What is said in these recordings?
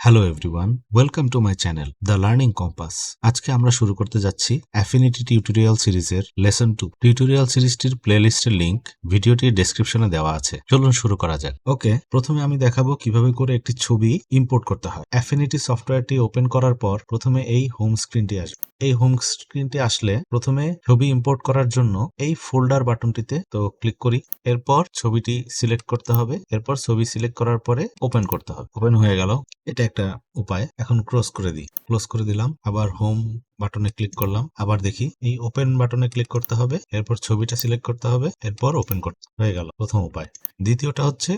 Hello everyone, welcome to my channel the learning compass. আজকে আমরা শুরু করতে যাচ্ছি অ্যাফিনিটি টিউটোরিয়াল সিরিজের লেসন 2। টিউটোরিয়াল সিরিজটির প্লেলিস্টের লিংক ভিডিওটির ডেসক্রিপশনে দেওয়া আছে। চলুন শুরু করা যাক। ওকে, প্রথমে আমি দেখাবো কিভাবে করে একটি ছবি ইম্পোর্ট করতে হয়। অ্যাফিনিটি সফটওয়্যারটি ওপেন করার পর প্রথমে এই হোম স্ক্রিনটি আসবে। এই হোম স্ক্রিনটি আসলে প্রথমে ছবি ইম্পোর্ট করার জন্য এই ফোল্ডার বাটনটিতে তো ক্লিক করি। এরপর ছবিটি সিলেক্ট করতে হবে। এরপর ছবি সিলেক্ট করার পরে ওপেন করতে হবে। ওপেন হয়ে গেল। এটা একটা উপায়। এখন ক্লোজ করে দিই। ক্লোজ করে দিলাম। আবার হোম বাটনে ক্লিক করলাম। আবার দেখি এই ওপেন বাটনে ক্লিক করতে হবে। এরপর ছবিটা সিলেক্ট করতে হবে। এরপর ওপেন করতে হয়ে গেল প্রথম উপায়। দ্বিতীয়টা হচ্ছে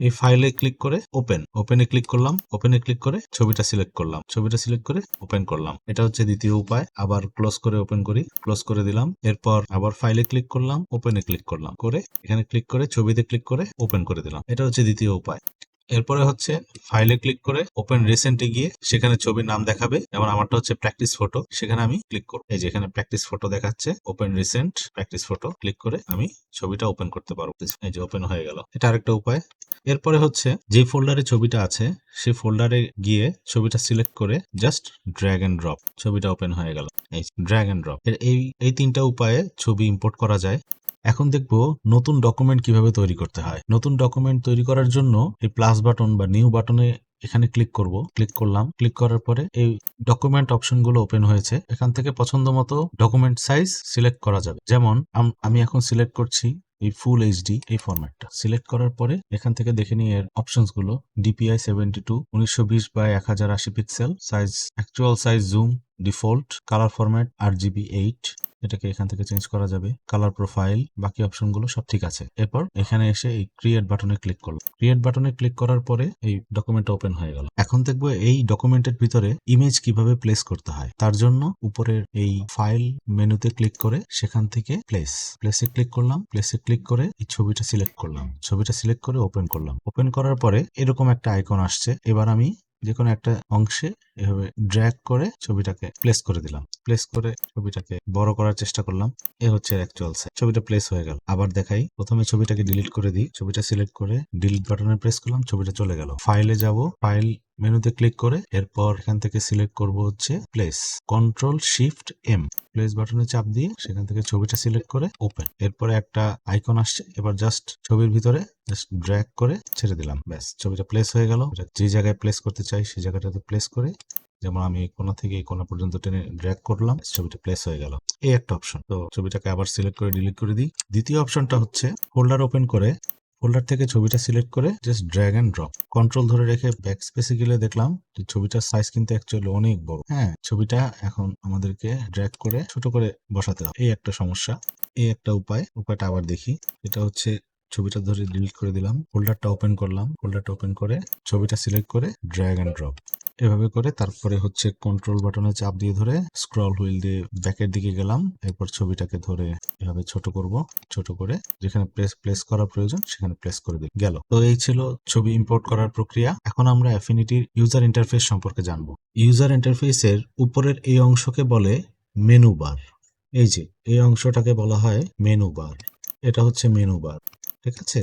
এই ফাইলে ক্লিক করে ওপেনে ক্লিক করলাম। ওপেনে ক্লিক করে ছবিটা সিলেক্ট করলাম। ছবিটা সিলেক্ট করে ওপেন করলাম। এটা হচ্ছে দ্বিতীয় উপায়। আবার ক্লোজ করে ওপেন করি। ক্লোজ করে দিলাম। এরপর আবার ফাইলে ক্লিক করলাম। ওপেনে ক্লিক করলাম। করে এখানে ক্লিক করে ছবিতে ক্লিক করে ওপেন করে দিলাম। এটা হচ্ছে দ্বিতীয় উপায়। এরপরে হচ্ছে ফাইলে ক্লিক করে ওপেন রিসেন্টে গিয়ে সেখানে ছবির নাম দেখাবে। যেমন আমারটা হচ্ছে প্র্যাকটিস ফটো। সেখানে আমি ক্লিক করব। এই যে এখানে প্র্যাকটিস ফটো দেখাচ্ছে। Open recent practice photo click করে আমি ছবিটা ওপেন করতে পারবো। এই যে ওপেন হয়ে গেল। এটা আরেকটা উপায়। এরপরে হচ্ছে যে ফোল্ডারে ছবিটা আছে সেই ফোল্ডারে গিয়ে ছবিটা সিলেক্ট করে জাস্ট ড্র্যাগ এন্ড ড্রপ ছবিটা ওপেন হয়ে গেল। এই ড্র্যাগ এন্ড ড্রপ এই তিনটা উপায়ে ছবি ইম্পোর্ট করা যায়। এখন দেখবো নতুন ডকুমেন্ট কিভাবে তৈরি করতে হয়। নতুন ডকুমেন্ট তৈরি করার জন্য এই প্লাস বাটন বা নিউ বাটনে এখানে ক্লিক করব। ক্লিক করলাম। ক্লিক করার পরে এই ডকুমেন্ট অপশনগুলো ওপেন হয়েছে। এখান থেকে পছন্দ মতো ডকুমেন্ট সাইজ সিলেক্ট করা যাবে। যেমন আমি এখন সিলেক্ট করছি এই ফুল এইচডি এই ফরম্যাটটা। সিলেক্ট করার পরে এখান থেকে দেখে নিই এর অপশনস গুলো। DPI 72, 1920x1080 pixel size, actual size, zoom, default, colour format RGB 8। এটাকে এখান থেকে চেঞ্জ করা যাবে। কালার প্রোফাইল, বাকি অপশনগুলো সব ঠিক আছে। এরপর এখানে এসে এই ক্রিয়েট বাটনে ক্লিক করলাম। ক্রিয়েট বাটনে ক্লিক করার পরে এই ডকুমেন্টটা ওপেন হয়ে গেল। এখন দেখবো এই ডকুমেন্টের ভিতরে ইমেজ কিভাবে প্লেস করতে হয়। তার জন্য উপরের এই ফাইল মেনুতে ক্লিক করে সেখান থেকে প্লেসে ক্লিক করলাম। প্লেসে ক্লিক করে এই ছবিটা সিলেক্ট করলাম। ছবিটা সিলেক্ট করে ওপেন করলাম। ওপেন করার পরে এরকম একটা আইকন আসছে। এবার আমি যে কোনো একটা অংশে এভাবে ড্র্যাগ করে ছবিটাকে প্লেস করে দিলাম। প্লেস করে ছবিটাকে বড় করার চেষ্টা করলাম। এ হচ্ছে অ্যাকচুয়াল সাইজ। ছবিটা প্লেস হয়ে গেল। আবার দেখাই। প্রথমে ছবিটাকে ডিলিট করে দিই। ছবিটা সিলেক্ট করে ডিলিট বাটনে প্রেস করলাম। ছবিটা চলে গেল। ফাইলে যাব। ফাইল মেনুতে ক্লিক করে এরপর এখান থেকে সিলেক্ট করব হচ্ছে প্লেস। Ctrl+Shift+M প্লেস বাটনে চাপ দিয়ে সেখান থেকে ছবিটা সিলেক্ট করে ওপেন। এরপরে একটা আইকন আসছে। এবার জাস্ট ছবির ভিতরে জাস্ট ড্র্যাগ করে ছেড়ে দিলাম। ব্যাস, ছবিটা প্লেস হয়ে গেল। যে জায়গায় প্লেস করতে চাই সেই জায়গাটাতে প্লেস করে, যেমন আমি এই কোণা থেকে এই কোণা পর্যন্ত টেনে ড্র্যাগ করলাম, ছবিটা প্লেস হয়ে গেল। এই একটা অপশন। তো ছবিটাকে আবার সিলেক্ট করে ডিলিট করে দিই। দ্বিতীয় অপশনটা হচ্ছে ফোল্ডার ওপেন করে ফোল্ডার থেকে ছবিটা সিলেক্ট করে just drag and drop. Control ধরে রেখে ব্যাক স্পেসে গেলে দেখলাম যে ছবিটার সাইজ কিন্তু অ্যাকচুয়ালি অনেক বড়। হ্যাঁ, ছবিটা এখন আমাদেরকে ড্র্যাগ করে ছোট করে বসাতে হবে। এই একটা সমস্যা। এই একটা উপায়টা আবার দেখি। এটা হচ্ছে ছবিটা ধরে ডিলিট করে দিলাম। ফোল্ডারটা ওপেন করলাম। ফোল্ডারটা ওপেন করে ছবিটা সিলেক্ট করে ড্র্যাগ এন্ড ড্রপ এভাবে করে তারপরে হচ্ছে কন্ট্রোল বাটনে চাপ দিয়ে ধরে স্ক্রল হুইল দিয়ে ব্যাকের দিকে গেলাম। এরপর ছবিটাকে ধরে এভাবে ছোট করব। ছোট করে যেখানে প্লেস করা প্রয়োজন সেখানে প্লেস করে দিই। গেল। তো এই ছিল ছবি ইম্পোর্ট করার প্রক্রিয়া। এখন আমরা অ্যাফিনিটির ইউজার ইন্টারফেস সম্পর্কে জানবো। ইউজার ইন্টারফেসের উপরের এই অংশকে বলে মেনু বার। এই যে এই অংশটাকে বলা হয় মেনু বার। এটা হচ্ছে মেনু বার। ঠিক আছে,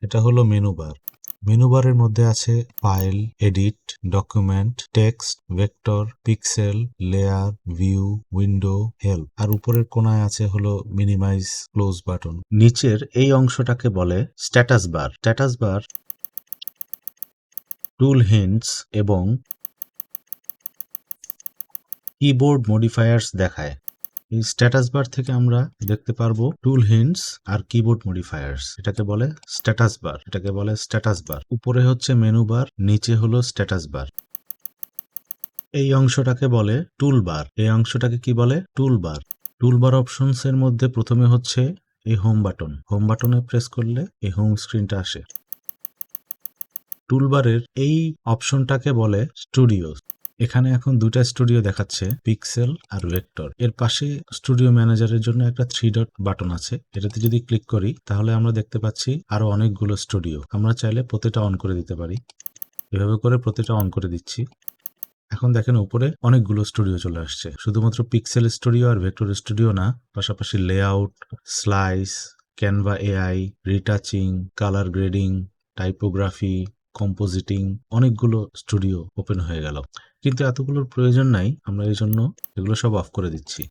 এটা হলো মেনু বার। মেনু বারের মধ্যে আছে file, edit, document, text, vector, pixel, layer, view, window, help. আর উপরের কোণায় আছে হলো মিনিমাইজ, ক্লোজ বাটন। নিচের এই অংশটাকে বলে স্ট্যাটাস বার। স্ট্যাটাস বার টুল হিন্টস এবং কিবোর্ড মডিফায়ার্স দেখায়। এই স্ট্যাটাস বার থেকে আমরা দেখতে পারবো টুল হিন্টস আর কিবোর্ড মডিফায়ার্স। এটাকে বলে স্ট্যাটাস বার। এটাকে বলে স্ট্যাটাস বার। উপরে হচ্ছে মেনু বার, নিচে হলো স্ট্যাটাস বার। এই অংশটাকে বলে টুল বার। এই অংশটাকে কি বলে? টুল বার। টুল বার অপশনস এর মধ্যে প্রথমে হচ্ছে এই হোম বাটন। হোম বাটনে প্রেস করলে এই হোম স্ক্রিনটা আসে। টুলবারের এই অপশনটাকে বলে স্টুডিও। এখানে এখন দুটা স্টুডিও দেখাচ্ছে, পিক্সেল আর ভেক্টর। এর পাশে স্টুডিও ম্যানেজারের জন্য একটা 3 ডট বাটন আছে। এটাতে যদি ক্লিক করি তাহলে আমরা দেখতে পাচ্ছি আরো অনেকগুলো স্টুডিও। আমরা চাইলে প্রতিটা অন করে দিতে পারি। এভাবে করে প্রতিটা অন করে দিচ্ছি। এখন দেখেন উপরে অনেকগুলো স্টুডিও চলে আসছে। শুধুমাত্র পিক্সেল স্টুডিও আর ভেক্টর স্টুডিও না, পাশাপাশি layout, slice, Canva AI, retouching, colour grading, typography, compositing, অনেকগুলো স্টুডিও ওপেন হয়ে গেল। কিন্তু এতগুলোর প্রয়োজন নাই, আমরা এই জন্য এগুলো সব অফ করে দিচ্ছি।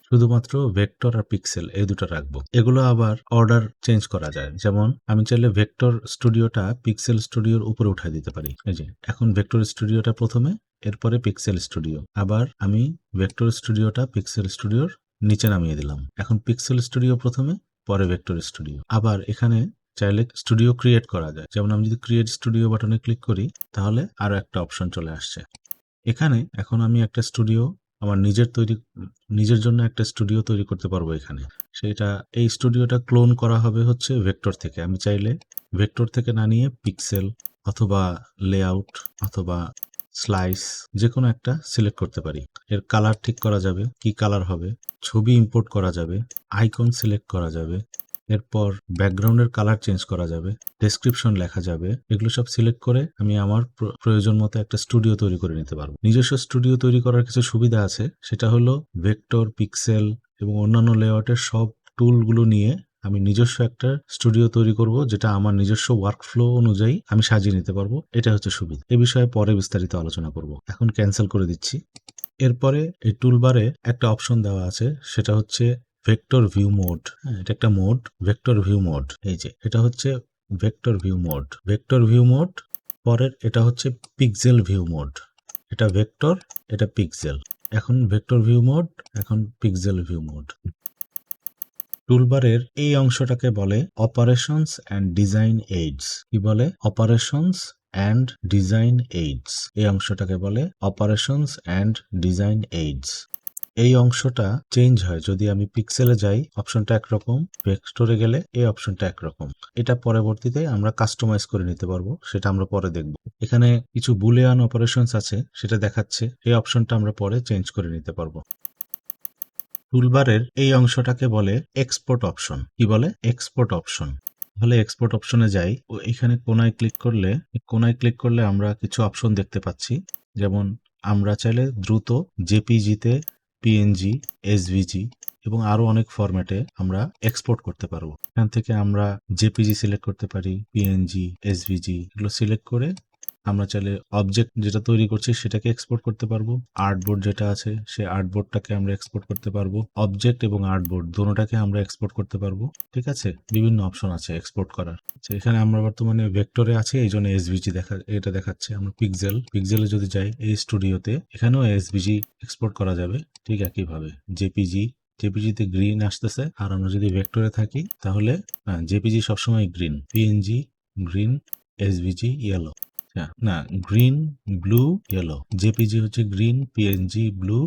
শুধুমাত্র ভেক্টর আর পিক্সেল এই দুটো রাখবো। এগুলো আবার অর্ডার চেঞ্জ করা যায়। যেমন আমি চাইলে ভেক্টর স্টুডিওটা পিক্সেল স্টুডিওর উপরে উঠাই দিতে পারি। এই যে এখন ভেক্টর স্টুডিওটা প্রথমে, এরপরে পিক্সেল স্টুডিও। আবার আমি ভেক্টর স্টুডিওটা পিক্সেল স্টুডিওর নিচে নামিয়ে দিলাম। এখন পিক্সেল স্টুডিও প্রথমে, পরে ভেক্টর স্টুডিও। আবার এখানে চাইলে স্টুডিও ক্রিয়েট করা যায়। যেমন আমি যদি ক্রিয়েট স্টুডিও বাটনে ক্লিক করি, তাহলে আরো একটা অপশন চলে আসছে। এখানে এখন আমি একটা স্টুডিও আমার নিজের জন্য একটা স্টুডিও তৈরি করতে পারবো এখানে। সেটা এই স্টুডিওটা ক্লোন করা হবে হচ্ছে ভেক্টর থেকে। আমি চাইলে ভেক্টর থেকে না নিয়ে পিক্সেল অথবা লেআউট অথবা স্লাইস যে কোনো একটা সিলেক্ট করতে পারি। এর কালার ঠিক করা যাবে, কি কালার হবে, ছবি ইম্পোর্ট করা যাবে, আইকন সিলেক্ট করা যাবে, এরপর ব্যাকগ্রাউন্ডের কালার চেঞ্জ করা যাবে, ডেসক্রিপশন লেখা যাবে। এগুলো সব সিলেক্ট করে আমি আমার প্রয়োজন মতো একটা স্টুডিও তৈরি করে নিতে পারবো। নিজস্ব স্টুডিও তৈরি করার কিছু সুবিধা আছে, সেটা হলো ভেক্টর, পিক্সেল এবং অন্যান্য লেআউটের সব টুলগুলো নিয়ে আমি নিজস্ব একটা স্টুডিও তৈরি করব, যেটা আমার নিজস্ব ওয়ার্কফ্লো অনুযায়ী আমি সাজিয়ে নিতে পারবো। এটা হচ্ছে সুবিধা। এ বিষয়ে পরে বিস্তারিত আলোচনা করব। এখন ক্যান্সেল করে দিচ্ছি। এরপরে এই টুলবারে একটা অপশন দেওয়া আছে, সেটা হচ্ছে ভেক্টর ভিউ মোড। এটা একটা মোড, ভেক্টর ভিউ মোড। এই যে এটা হচ্ছে vector view mode. Vector view mode পরের এটা হচ্ছে পিক্সেল ভিউ মোড। এটা ভেক্টর, এটা পিক্সেল। এখন ভেক্টর ভিউ মোড, এখন পিক্সেল ভিউ মোড। টুলবারের এই অংশটাকে বলে অপারেশনস অ্যান্ড ডিজাইন এইডস। কি বলে? Operations and design AIDS. এই অংশটাকে বলে অপারেশনস অ্যান্ড ডিজাইন এইডস। এই অংশটা চেঞ্জ হয় যদি আমি পিক্সেলে যাই, অপশনটা একরকম, ভেক্টরে গেলে এই অপশনটা একরকম। এটা পরবর্তীতে আমরা কাস্টমাইজ করে নিতে পারবো, সেটা আমরা পরে দেখব। এখানে কিছু বুলিয়ান অপারেশনস আছে, সেটা দেখাচ্ছে। এই অপশনটা আমরা পরে চেঞ্জ করে নিতে পারবো। টুলবারের এই অংশটাকে বলে এক্সপোর্ট অপশন। কি বলে? Export option. তাহলে এক্সপোর্ট অপশনে যাই, ও এখানে কোনায় ক্লিক করলে আমরা কিছু অপশন দেখতে পাচ্ছি। যেমন আমরা চাইলে দ্রুত জেপিজিতে, পিএনজি, এসভিজি এবং আরো অনেক ফরম্যাটে আমরা এক্সপোর্ট করতে পারবো। এখান থেকে আমরা জেপিজি সিলেক্ট করতে পারি, পিএনজি, এসভিজি এগুলো সিলেক্ট করে আমরা চাইলে অবজেক্ট যেটা তৈরি করছি সেটাকে এক্সপোর্ট করতে পারবো। আর্টবোর্ড যেটা আছে সেই আর্টবোর্ডটাকে আমরা এক্সপোর্ট করতে পারবো। অবজেক্ট এবং আর্টবোর্ড দুটোটাকে আমরা এক্সপোর্ট করতে পারবো। ঠিক আছে, বিভিন্ন অপশন আছে এক্সপোর্ট করার। এখানে আমরা বর্তমানে ভেক্টরে আছি, এই জন্য এসভিজি এটা দেখাচ্ছে। আমরা পিক্সেলে যদি যাই এই স্টুডিওতে, এখানেও এসভিজি এক্সপোর্ট করা যাবে ঠিক একইভাবে। জেপিজিতে গ্রিন আসতেছে, আর আমরা যদি ভেক্টরে থাকি তাহলে জেপিজি সবসময় green, PNG green, SVG yellow. না, গ্রিন, ব্লু, ইয়েলো। জেপিজি হচ্ছে green, PNG blue,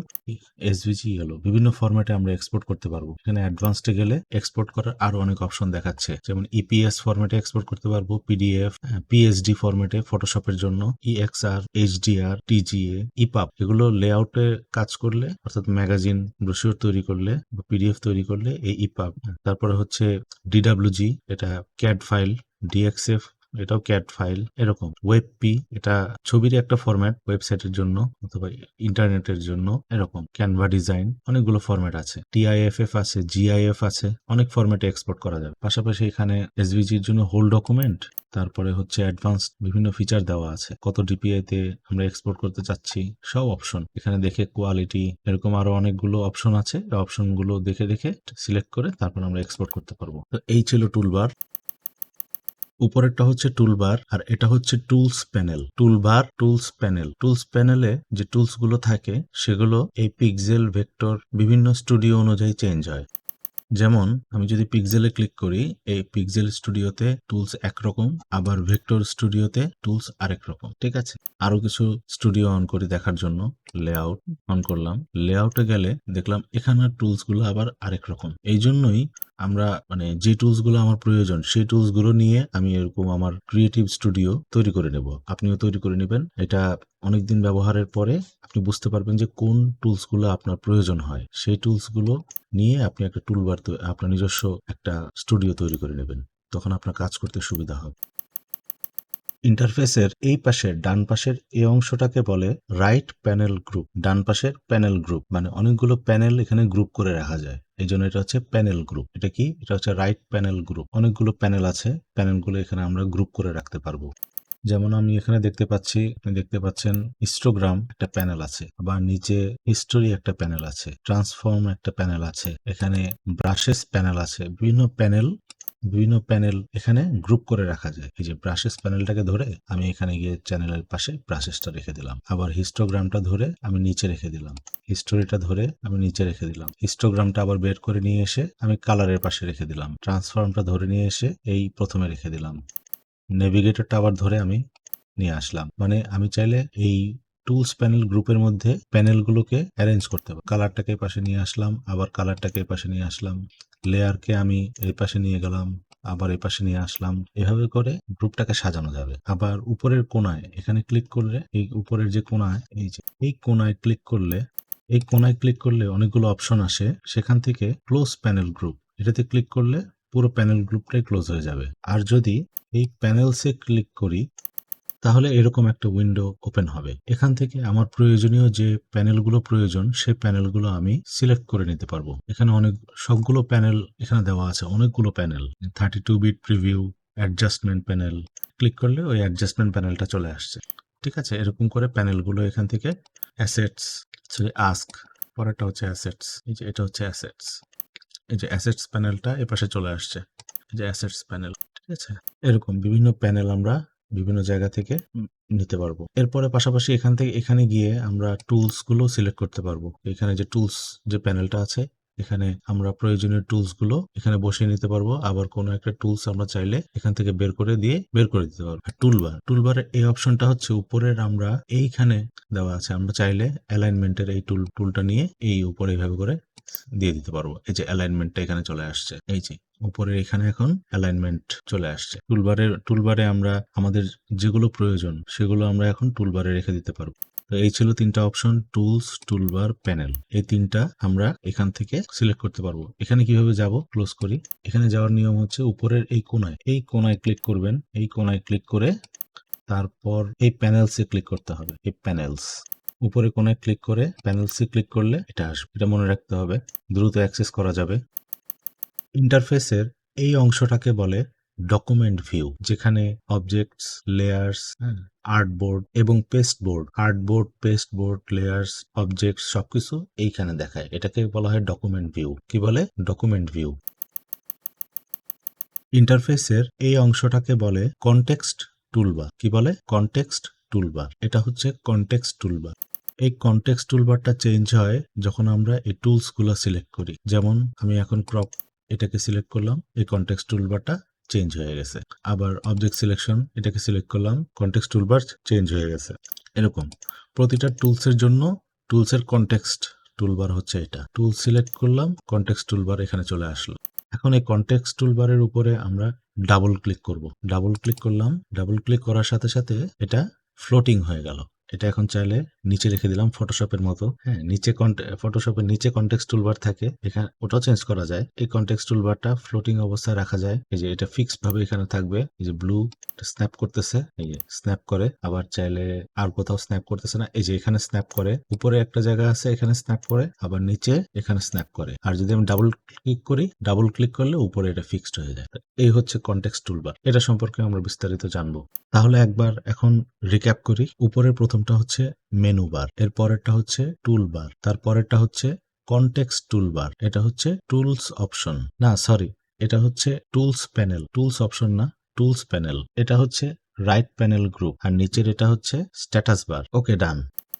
SVG yellow. বিভিন্ন ফরম্যাটে আমরা এক্সপোর্ট করতে পারবো। এখানে অ্যাডভান্সডে গেলে এক্সপোর্ট করার আরো অনেক অপশন দেখাচ্ছে। যেমন ইপিএস ফরম্যাটে এক্সপোর্ট করতে পারবো, পিডিএফ, পিএসডি ফরম্যাটে ফটোশপের জন্য, ইএক্সআর, এইচডিআর, টিজিএ, ইপাব। এগুলো লেআউটে কাজ করলে, অর্থাৎ ম্যাগাজিন, ব্রোশিওর তৈরি করলে বা পিডিএফ তৈরি করলে এই ইপাব। তারপরে হচ্ছে ডিডাব্লিউজি, এটা ক্যাড ফাইল, ডিএক্সএফ, এটাও ক্যাট ফাইল। এরকম ওয়েবপি, এটা ছবির একটা ফরম্যাট ওয়েবসাইটের জন্য অথবা ইন্টারনেটের জন্য। এরকম ক্যানভা ডিজাইন, অনেকগুলো ফরম্যাট আছে। টিআইএফএফ আছে, জিআইএফ আছে, অনেক ফরম্যাটে এক্সপোর্ট করা যাবে। পাশাপাশি এখানে এসভিজির জন্য হোল ডকুমেন্ট, তারপরে হচ্ছে অ্যাডভান্স বিভিন্ন ফিচার দেওয়া আছে। কত ডিপিআই তে আমরা এক্সপোর্ট করতে চাচ্ছি, সব অপশন এখানে দেখে, কোয়ালিটি, এরকম আরো অনেকগুলো অপশন আছে। এই অপশনগুলো দেখে সিলেক্ট করে তারপর আমরা এক্সপোর্ট করতে পারবো। তো এই ছিল টুলবার। উপরেরটা হচ্ছে টুলবার, আর এটা হচ্ছে টুলস প্যানেল। টুলবার, টুলস প্যানেলে যে টুলস গুলো থাকে সেগুলো এই পিক্সেল, ভেক্টর বিভিন্ন স্টুডিও অনুযায়ী চেঞ্জ হয়। যেমন আমি যদি পিক্সেলে ক্লিক করি, এই পিক্সেল স্টুডিওতে টুলস একরকম, আবার ভেক্টর স্টুডিওতে টুলস আরেক রকম। ঠিক আছে, আরো কিছু স্টুডিও অন করি দেখার জন্য। লেআউট অন করলাম, লেআউটে গেলে দেখলাম এখানের টুলস গুলো আবার আরেক রকম। এই জন্যই আমরা যে টুলস গুলো আমার প্রয়োজন সেই টুলস গুলো নিয়ে আমি এরকম আমার ক্রিয়েটিভ স্টুডিও তৈরি করে নেব। আপনিও তৈরি করে নেবেন। এটা অনেকদিন ব্যবহারের পরে আপনি বুঝতে পারবেন যে কোন টুলস গুলো আপনার প্রয়োজন হয়। সেই টুলস গুলো নিয়ে আপনি একটা টুলবার, আপনার নিজস্ব একটা স্টুডিও তৈরি করে নেবেন। তখন আপনার কাজ করতে সুবিধা হবে। ইন্টারফেসের এই পাশের ডান পাশের এই অংশটাকে বলে রাইট প্যানেল গ্রুপ। ডান পাশের প্যানেল গ্রুপ মানে অনেকগুলো প্যানেল এখানে গ্রুপ করে রাখা যায়, এই জন্য এটা হচ্ছে প্যানেল গ্রুপ। এটা কি? এটা হচ্ছে রাইট প্যানেল গ্রুপ। অনেকগুলো প্যানেল আছে, প্যানেলগুলো এখানে আমরা গ্রুপ করে রাখতে পারবো। যেমন আমি এখানে দেখতে পাচ্ছি, আপনি দেখতে পাচ্ছেন হিস্টোগ্রাম একটা প্যানেল আছে, আবার নিচে হিস্টোরি একটা প্যানেল আছে, ট্রান্সফর্ম একটা প্যানেল আছে, এখানে ব্রাশেস প্যানেল আছে। বিভিন্ন প্যানেল এখানে গ্রুপ করে রাখা যায়। এই যে ব্রাশেস প্যানেলটাকে ধরে আমি এখানে গিয়ে চ্যানেলের পাশে ব্রাশেসটা রেখে দিলাম, আবার হিস্টোগ্রামটা ধরে আমি নিচে রেখে দিলাম, হিস্টোরিটা ধরে আমি নিচে রেখে দিলাম, হিস্টোগ্রামটা আবার বের করে নিয়ে এসে আমি কালারের পাশে রেখে দিলাম, ট্রান্সফর্মটা ধরে নিয়ে এসে এই প্রথমে রেখে দিলাম, নেভিগেটরটা আবার ধরে আমি নিয়ে আসলাম। মানে আমি চাইলে এই টুলস প্যানেল গ্রুপের মধ্যে প্যানেলগুলোকে অ্যারেঞ্জ করতে পারি। কালারটাকে পাশে নিয়ে আসলাম, আবার কালারটাকে পাশে নিয়ে আসলাম, লেয়ারকে আমি এই পাশে নিয়ে গেলাম, আবার এই পাশে নিয়ে আসলাম। এভাবে করে গ্রুপটাকে সাজানো যাবে। আবার উপরের কোণায় এখানে ক্লিক করলে, এই উপরের যে কোণায়, এই যে এই কোণায় ক্লিক করলে, এই কোণায় ক্লিক করলে অনেকগুলো অপশন আসে। সেখান থেকে ক্লোজ প্যানেল গ্রুপ, এটাতে ক্লিক করলে পুরো প্যানেল গ্রুপটাই ক্লোজ হয়ে যাবে। আর যদি এই প্যানেলসে ক্লিক করি তাহলে এরকম একটা উইন্ডো ওপেন হবে। এখান থেকে আমার প্রয়োজনীয় যে প্যানেলগুলো প্রয়োজন সেই প্যানেলগুলো আমি সিলেক্ট করে নিতে পারবো। এখানে সবগুলো প্যানেল এখানে দেওয়া আছে, অনেকগুলো panel, 32 bit preview, adjustment panel. Click করলে ওই অ্যাডজাস্টমেন্ট প্যানেলটা চলে আসছে। ঠিক আছে, এরকম করে প্যানেলগুলো এখান থেকে অ্যাসেটস, আস্ক, পরেরটা হচ্ছে অ্যাসেটস, এই যে এটা হচ্ছে অ্যাসেটস, এই যে অ্যাসেটস প্যানেলটা এপাশে চলে আসছে, এই যে অ্যাসেটস প্যানেল। ঠিক আছে, এরকম বিভিন্ন প্যানেল আমরা বিভিন্ন জায়গা থেকে নিতে পারবো। এরপরে পাশাপাশি এখান থেকে এখানে গিয়ে আমরা টুলস গুলো সিলেক্ট করতে পারবো। এখানে যে টুলস যে প্যানেলটা আছে, এখানে আমরা প্রয়োজনীয় টুলস গুলো এখানে বসিয়ে নিতে পারবো। আবার কোনো একটা টুলস আমরা চাইলে এখান থেকে বের করে দিতে পারবো। টুলবারের এই অপশনটা হচ্ছে উপরের, আমরা এইখানে দেওয়া আছে। আমরা চাইলে অ্যালাইনমেন্টের এই টুলটা নিয়ে এই উপরে এইভাবে করে দিয়ে দিতে পারবো। এই যে অ্যালাইনমেন্টটা এখানে চলে আসছে, এই যে উপরে এখানে এখন অ্যালাইনমেন্ট চলে আসছে। টুলবারে আমরা আমাদের যেগুলো প্রয়োজন সেগুলো আমরা এখন টুলবারে রেখে দিতে পারবো। তো এই ছিল তিনটা অপশন, টুলস, টুলবার, প্যানেল। এই তিনটা আমরা এখান থেকে সিলেক্ট করতে পারবো। এখানে কিভাবে যাব, ক্লোজ করি। এখানে যাওয়ার নিয়ম হচ্ছে উপরের এই কোণায় ক্লিক করবেন। এই কোণায় ক্লিক করে তারপর এই প্যানেলসে ক্লিক করতে হবে। এই প্যানেলস উপরে কোণায় ক্লিক করে প্যানেলসে ক্লিক করলে এটা আসবে। এটা মনে রাখতে হবে, দ্রুত অ্যাক্সেস করা যাবে। ইন্টারফেসের এই অংশটাকে বলে ডকুমেন্ট ভিউ, যেখানে অবজেক্টস, লেয়ার্স, আর্টবোর্ড এবং পেস্টবোর্ড, লেয়ার্স, অবজেক্টস সবকিছু এইখানে দেখায়। এটাকে বলা হয় ডকুমেন্ট ভিউ। কি বলে? Document view. ইন্টারফেসের এই অংশটাকে বলে কনটেক্সট টুলবার। কি বলে? Context toolbar. এটা হচ্ছে কনটেক্সট টুলবার। এই কনটেক্সট টুলবারটা চেঞ্জ হয় যখন আমরা এই টুলস গুলো সিলেক্ট করি। যেমন আমি এখন ক্রপ এটাকে সিলেক্ট করলাম, এই কনটেক্সট টুলবারটা চেঞ্জ হয়ে গেছে। আবার অবজেক্ট সিলেকশন এটাকে সিলেক্ট করলাম, কনটেক্সট টুলবার চেঞ্জ হয়ে গেছে। এরকম প্রতিটা টুলসের জন্য টুলসের কনটেক্সট টুলবার হচ্ছে এটা। টুল সিলেক্ট করলাম, কনটেক্সট টুলবার এখানে চলে আসলো। এখন এই কনটেক্সট টুলবারের উপরে আমরা ডাবল ক্লিক করব। ডাবল ক্লিক করলাম, ডাবল ক্লিক করার সাথে সাথে এটা ফ্লোটিং হয়ে গেল। এটা এখন চাইলে নিচে রেখে দিলাম, ফটোশপের মতো। হ্যাঁ, ফটোশপের নিচে কনটেক্সট টুলবার থাকে, এখানে ওটাও চেঞ্জ করা যায়। এই কনটেক্সট টুলবারটা ফ্লোটিং অবস্থায় রাখা যায়। এই যে এটা ফিক্সড ভাবে এখানে থাকবে। এই যে ব্লু স্ন্যাপ করতেছে, এই যে স্ন্যাপ করে। আবার চাইলে আর কোথাও স্ন্যাপ করতেছে না, এই যে এখানে স্ন্যাপ করে। উপরে একটা জায়গা আছে, এখানে স্ন্যাপ করে, আবার নিচে এখানে স্ন্যাপ করে। আর যদি আমি ডাবল ক্লিক করলে উপরে এটা ফিক্সড হয়ে যায়। এই হচ্ছে কনটেক্সট টুলবার। এটা সম্পর্কে আমরা বিস্তারিত জানবো। তাহলে একবার এখন রিক্যাপ করি। উপরের প্রথমটা হচ্ছে মেনু বার, এর পরেরটা হচ্ছে টুল বার, তার পরেরটা হচ্ছে কনটেক্সট টুলবার, এটা হচ্ছে টুলস অপশন, না সরি, এটা হচ্ছে টুলস প্যানেল, টুলস অপশন না, টুলস প্যানেল। এটা হচ্ছে রাইট প্যানেল গ্রুপ, আর নিচের এটা হচ্ছে স্ট্যাটাস বার। ওকে, ডান।